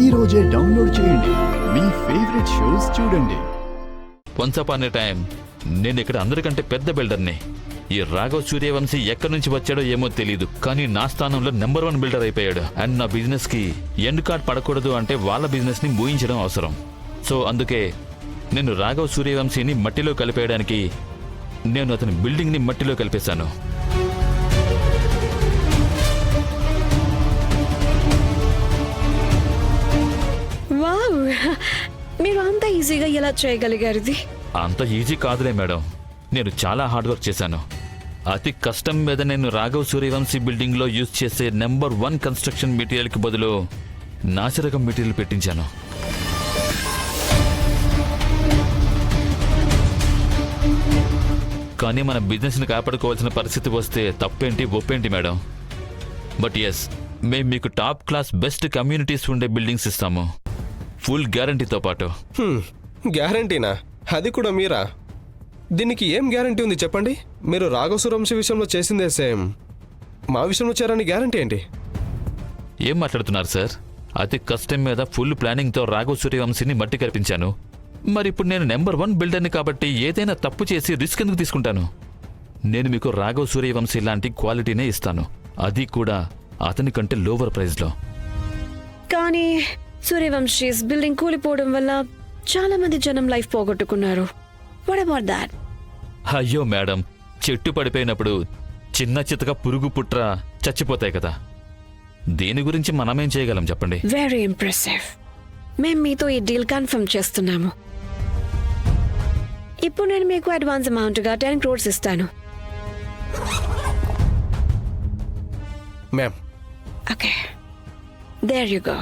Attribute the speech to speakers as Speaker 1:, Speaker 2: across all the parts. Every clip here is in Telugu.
Speaker 1: ఈ రోజే డౌన్లోడ్ చేయండి, మీ ఫేవరెట్ షోస్ చూడండి.
Speaker 2: వన్స్ అపాన్ ఏ టైం నేను ఇక్కడ అందరికంటే పెద్ద బిల్డర్ని. ఈ రాఘవ్ సూర్యవంశీ ఎక్కడి నుంచి వచ్చాడో ఏమో తెలీదు, కానీ నా స్థానంలో నెంబర్ 1 బిల్డర్ అయిపోయాడు. అండ్ నా బిజినెస్ కి ఎండ్ కార్డ్ పడకూడదు అంటే వాళ్ళ బిజినెస్ ని మూయించడం అవసరం. సో అందుకే నేను రాఘవ్ సూర్యవంశీని మట్టిలో కలిపేయడానికి నేను అతని బిల్డింగ్ ని మట్టిలో కలిపేశాను.
Speaker 3: వావ్, మీరు అంత ఈజీగా ఎలా చేయగలిగారు? ఇది
Speaker 2: అంత ఈజీ కాదులే మేడం, నేను చాలా హార్డ్ వర్క్ చేశాను. అతి కష్టం మీద నేను రాఘవ్ సూర్యవంశీ బిల్డింగ్ లో యూజ్ చేసే నెంబర్ 1 కన్స్ట్రక్షన్ మెటీరియల్ కి బదులు నాసిరకం మెటీరియల్ పెట్టించాను. కానీ మన బిజినెస్ ని కాపాడుకోవాల్సిన పరిస్థితి వస్తే తప్పేంటి ఒప్పేంటి మేడం? బట్ ఎస్, మేము మీకు టాప్ క్లాస్ బెస్ట్ కమ్యూనిటీస్ ఉండే బిల్డింగ్స్ ఇస్తాము, ఫుల్ గ్యారంటీతో పాటు.
Speaker 4: గ్యారంటీనా? అది కూడా మీరా? దీనికి ఏం గ్యారంటీ ఉంది చెప్పండి? మీరు రాఘవ్ సూర్యవంశీ విషయంలో చేసిందే సేమ్ మా విషయంలో చేరని గ్యారంటీ ఏంటి?
Speaker 2: ఏం మాట్లాడుతున్నారు సార్? అతి కష్టం మీద ఫుల్ ప్లానింగ్తో రాఘవ్ సూర్యవంశీని మట్టి కల్పించాను. మరి ఇప్పుడు నేను నెంబర్ 1 బిల్డర్ని కాబట్టి ఏదైనా తప్పు చేసి రిస్క్ ఎందుకు తీసుకుంటాను? నేను మీకు రాఘవ్ సూర్యవంశీ లాంటి క్వాలిటీనే ఇస్తాను, అది కూడా అతని కంటే లోవర్ ప్రైస్లో.
Speaker 3: కానీ సూర్యవంశీస్ బిల్డింగ్ కూలిపోవడం వల్ల చాలా మంది జనం లైఫ్ పోగొట్టుకున్నారు. What about that?
Speaker 2: అయ్యో మేడం, చెట్టు పడిపోయినప్పుడు చిన్న చితక పురుగు పుట్ర చచ్చిపోతాయి కదా, దీని గురించి మనమేం చేయగలం చెప్పండి?
Speaker 3: Very impressive. మేం మీతో ఈ డీల్ కన్ఫర్మ్ చేస్తున్నాము. ఇప్పుడు నేను మీకు అడ్వాన్స్ అమౌంట్ గా 10 crores ఇస్తాను.
Speaker 4: Ma'am.
Speaker 3: Okay, there you go.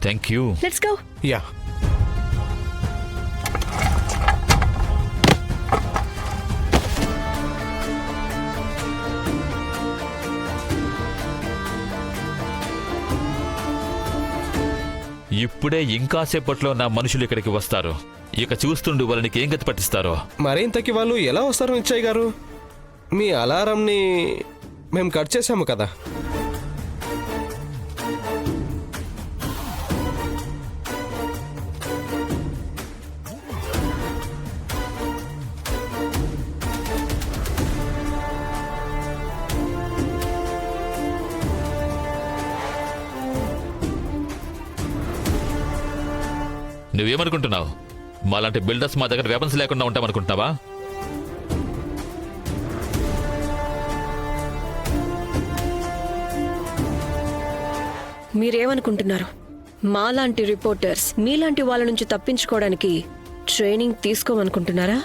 Speaker 2: Thank you.
Speaker 3: Let's go.
Speaker 4: Yeah.
Speaker 2: ఇప్పుడే ఇంకాసేపట్లో నా మనుషులు ఇక్కడికి వస్తారు. ఇక చూస్తుండు వాళ్ళకి ఏం గతి పట్టిస్తారో.
Speaker 4: మరింతకి వాళ్ళు ఎలా వస్తారు నిశ్చయ్ గారు? మీ అలారంని మేము కట్ చేశాము కదా.
Speaker 2: నువ్వేమనుకుంటున్నావు? మాలాంటి బిల్డర్స్ మా దగ్గర వెపన్స్ లేకుండా ఉంటామనుకుంటున్నావా?
Speaker 3: మీరేమనుకుంటున్నారు? మాలాంటి రిపోర్టర్స్ మీలాంటి వాళ్ళ నుంచి తప్పించుకోవడానికి ట్రైనింగ్ తీసుకోమనుకుంటున్నారా?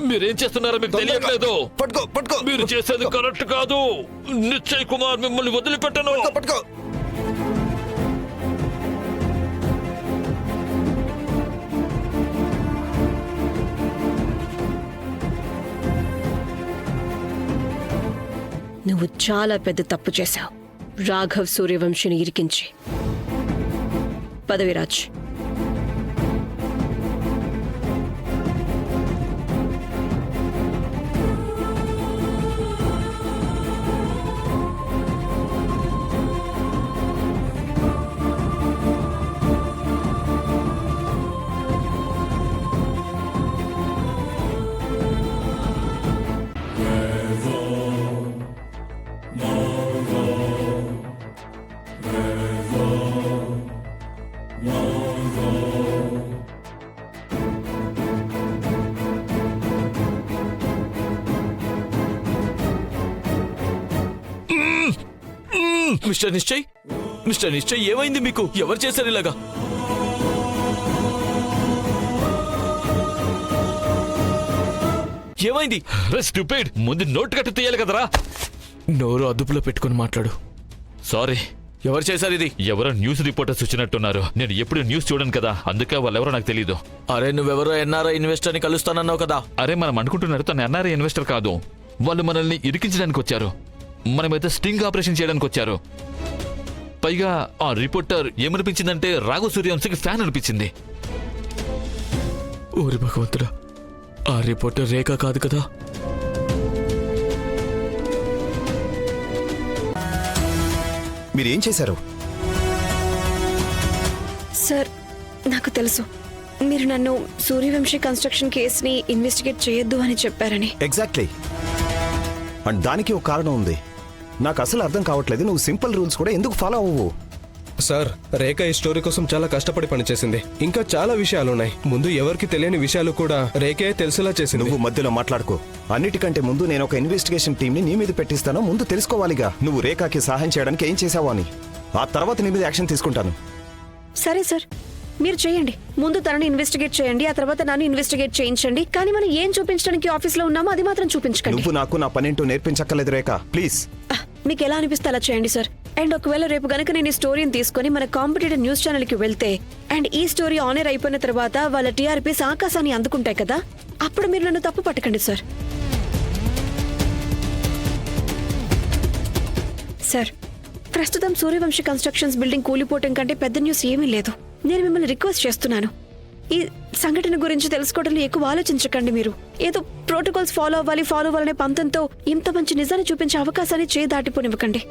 Speaker 2: మీరేం చేస్తున్నారో మీకు తెలియట్లేదు.
Speaker 4: పట్టుకో పట్టుకో.
Speaker 2: మీరు చేసేది కరెక్ట్ కాదు. నిశ్చయ్ కుమార్ మిమ్మల్ని వదిలిపెట్టను.
Speaker 4: పట్టుకో.
Speaker 3: నువ్వు చాలా పెద్ద తప్పు చేశావు, రాఘవ్ సూర్యవంశీని ఇరికించి. పదవిరాజ్,
Speaker 5: మిస్టర్ నిశ్చయ్ ఏమైంది మీకు? ఎవరు చేశారు ఇలాగా? ఏమైంది?
Speaker 2: స్టూపిడ్, ముందు నోట్ కట్టి తీయాలి కదరా.
Speaker 5: నోరు అదుపులో పెట్టుకుని మాట్లాడు.
Speaker 2: సారీ.
Speaker 5: ఎవరు చేశారు ఇది?
Speaker 2: ఎవరో న్యూస్ రిపోర్టర్స్ వచ్చినట్టున్నారు. నేను ఎప్పుడు న్యూస్ చూడను కదా, అందుకే వాళ్ళెవరో నాకు తెలీదు.
Speaker 5: అరే, నువ్వెవరో ఎన్ఆర్ఐ ఇన్వెస్టర్ ని కలుస్తానన్నావు కదా.
Speaker 2: అరే, మనం అనుకుంటున్నారు తను ఎన్ఆర్ఐ ఇన్వెస్టర్ కాదు. వాళ్ళు మనల్ని ఇరికించడానికి వచ్చారు. మనమైతే స్టింగ్ ఆపరేషన్ చేయడానికి వచ్చారు. పైగా ఆ రిపోర్టర్ ఏమనిపించిందంటే రాఘవ్ సూర్యవంశీకి ఫ్యాన్ అనిపించింది.
Speaker 5: ఓరి భగవంతుడా, ఆ రిపోర్టర్ రేఖ కాదు కదా?
Speaker 6: మీరేం చేశారు?
Speaker 3: సార్ నాకు తెలుసు మీరు నన్ను సూర్యవంశీ కన్స్ట్రక్షన్ కేసుని ఇన్వెస్టిగేట్ చేయొద్దు అని చెప్పారని.
Speaker 6: ఎగ్జాక్ట్లీ. అండ్ దానికి ఒక కారణం ఉంది. నాకు అసలు అర్థం కావట్లేదు, నువ్వు సింపుల్ రూల్స్ కూడా ఎందుకు ఫాలో అవ్వవు?
Speaker 4: సార్, రేఖ ఈ స్టోరీ కోసం చాలా కష్టపడి పనిచేసింది. ఇంకా చాలా విషయాలున్నాయి. ముందు ఎవరికి తెలియని విషయాలు కూడా రేఖే తెలిసేలా చేసింది.
Speaker 6: నువ్వు మధ్యలో మాట్లాడుకో. అన్నిటికంటే ముందు నేను ఒక ఇన్వెస్టిగేషన్ టీంని నీ మీద పెట్టిస్తాను. ముందు తెలుసుకోవాలిగా నువ్వు రేఖకి సహాయం చేయడానికి ఏం చేసావు అని. ఆ తర్వాత నీ మీద యాక్షన్ తీసుకుంటాను.
Speaker 3: సరే సార్, మీరు చేయండి. ముందు తనని ఇన్వెస్టిగేట్ చేయండి, ఆ తర్వాత నన్ను ఇన్వెస్టిగేట్ చేయించండి. కానీ మనం ఏం చూపించడానికి ఆఫీస్ లో ఉన్నామో అది మాత్రం చూపించకండి.
Speaker 6: నువ్వు నాకు నా పనేంటో నేర్పించక్కర్లేదు రేఖ, ప్లీజ్.
Speaker 3: మీకు ఎలా అనిపిస్తే అలా చేయండి సార్. అండ్ ఒకవేళ రేపు గనక నేను ఈ స్టోరీని తీసుకొని మన కాంపిటేటివ్ న్యూస్ ఛానల్ కి వెళ్తే అండ్ ఈ స్టోరీ ఆనర్ అయిపోయిన తర్వాత వాళ్ళ టీఆర్పీస్ ఆకాశాన్ని అందుకుంటాయి కదా, అప్పుడు మీరు నన్ను తప్పు పట్టకండి సార్. సార్, ప్రస్తుతం సూర్యవంశీ కన్స్ట్రక్షన్స్ బిల్డింగ్ కూలిపోవటం కంటే పెద్ద న్యూస్ ఏమీ లేదు. నేను మిమ్మల్ని రిక్వెస్ట్ చేస్తున్నాను, ఈ సంఘటన గురించి తెలుసుకోవడంలో ఎక్కువ ఆలోచించకండి. మీరు ఏదో ప్రోటోకాల్స్ ఫాలో అవ్వాలనే పంతంతో ఇంత మంచి నిజాన్ని చూపించే అవకాశాన్ని చేయి దాటిపోనివ్వకండి.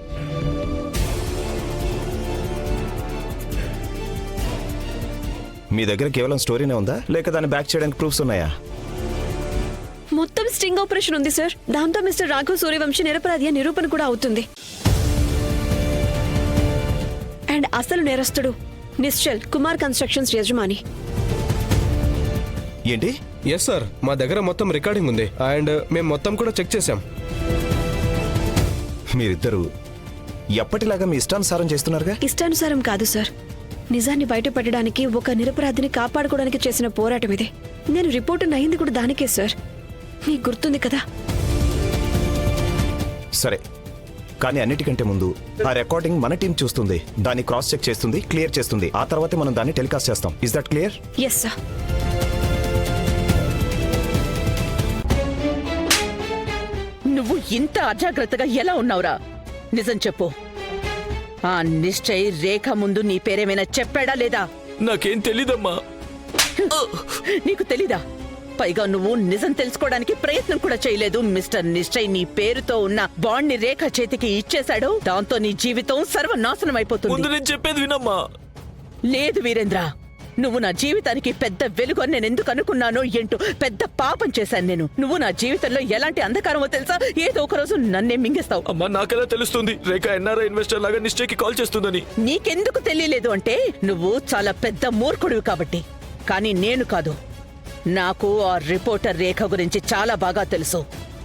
Speaker 6: మీ దగ్గర కేవలం స్టోరీనే ఉందా, లేక దాన్ని బ్యాక్ చేయడానికి ప్రూఫ్స్ ఉన్నాయా?
Speaker 3: మొత్తం స్టింగ్ ఆపరేషన్ ఉంది సార్. దాంతో మిస్టర్ రాఘవ్ సూర్యవంశీ నిరపరాధి అని నిరూపణ కూడా అవుతుంది. అండ్ అసలు నేరస్తుడు నిశ్చల్ కుమార్ కన్స్ట్రక్షన్స్ యజమాని.
Speaker 6: ఏంటి?
Speaker 4: ఎస్ సార్, మా దగ్గర మొత్తం రికార్డింగ్ ఉంది. అండ్ మేము మొత్తం కూడా చెక్ చేశాం.
Speaker 6: మీరిద్దరూ ఎప్పటిలాగా మీ ఇష్టానుసారం చేస్తున్నారుగా?
Speaker 3: ఇష్టానుసారం కాదు సార్, నిజాన్ని బయటపెట్టడానికి ఒక నిరపరాధిని కాపాడుకోవడానికి చేసిన పోరాటం ఇది. నేను రిపోర్టర్ అయింది కూడా దానికే సార్, మీకు గుర్తుంది కదా.
Speaker 6: సరే, కానీ అన్నిటికంటే ముందు ఆ రికార్డింగ్ మన టీం చూస్తుంది, దాన్ని క్రాస్ చెక్ చేస్తుంది, క్లియర్ చేస్తుంది. ఆ తర్వాతే మనం దాన్ని టెలికాస్ట్ చేస్తాం. Is that clear?
Speaker 3: Yes sir.
Speaker 7: నువ్వు ఇంత అజాగ్రత్తగా ఎలా ఉన్నావురా? నిజం చెప్పు. ఆ నిశ్చయ్ రేఖ ముందు నీ పేరేమైనా చెప్పాడా లేదా?
Speaker 5: నాకేం తెలీదమ్మా.
Speaker 7: నీకు తెలీదా? పైగా నువ్వు నిజం తెలుసుకోవడానికి ప్రయత్నం కూడా చేయలేదు. మిస్టర్ నిశ్చయ్ నీ పేరుతో ఉన్న బాండ్ ని రేఖ చేతికి ఇచ్చేశాడు. దాంతో నీ జీవితం సర్వనాశనం అయిపోతుంది.
Speaker 5: ముందు నేను చెప్పేది వినమ్మా.
Speaker 7: లేదు వీరేంద్ర, నువ్వు నా జీవితానికి పెద్ద వెలుగు అని నేను ఎందుకు అనుకున్నానో ఏంటో పెద్ద పాపం చేశాను నేను. నువ్వు నా జీవితంలో ఎలాంటి అంధకారమో తెలుసా? ఏదో ఒక రోజు నన్నే మింగేస్తావు.
Speaker 5: అమ్మా, నాకెలా తెలుస్తుంది రేఖ ఎన్ఆర్ఐ ఇన్వెస్టర్ లాగా నిశ్చయకి కాల్ చేస్తుందని?
Speaker 7: నీకెందుకు తెలియలేదు అంటే నువ్వు చాలా పెద్ద మూర్ఖుడివి కాబట్టి. కానీ నేను కాదు, నాకు ఆ రిపోర్టర్ రేఖ గురించి చాలా బాగా తెలుసు.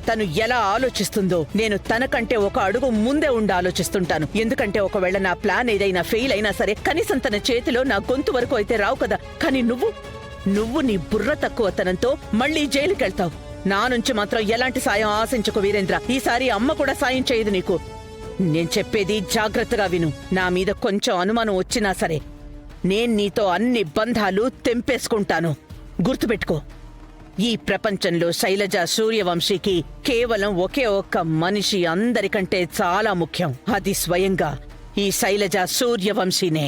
Speaker 7: తను ఎలా ఆలోచిస్తుందో నేను తనకంటే ఒక అడుగు ముందే ఉండి ఆలోచిస్తుంటాను. ఎందుకంటే ఒకవేళ నా ప్లాన్ ఏదైనా ఫెయిల్ అయినా సరే కనీసం తన చేతిలో నా గొంతు వరకు అయితే రావు కదా. కానీ నువ్వు నీ బుర్ర తక్కువతనంతో మళ్ళీ జైలుకెళ్తావు. నా నుంచి మాత్రం ఎలాంటి సాయం ఆశించకు వీరేంద్ర. ఈసారి అమ్మ కూడా సాయం చేయదు నీకు. నేను చెప్పేది జాగ్రత్తగా విను. నా మీద కొంచెం అనుమానం వచ్చినా సరే నేను నీతో అన్ని బంధాలు తెంపేసుకుంటాను. గుర్తుపెట్టుకో, ఈ ప్రపంచంలో శైలజ సూర్యవంశీకి కేవలం ఒకే ఒక్క మనిషి అందరికంటే చాలా ముఖ్యం. అది స్వయంగా ఈ శైలజ సూర్యవంశీనే.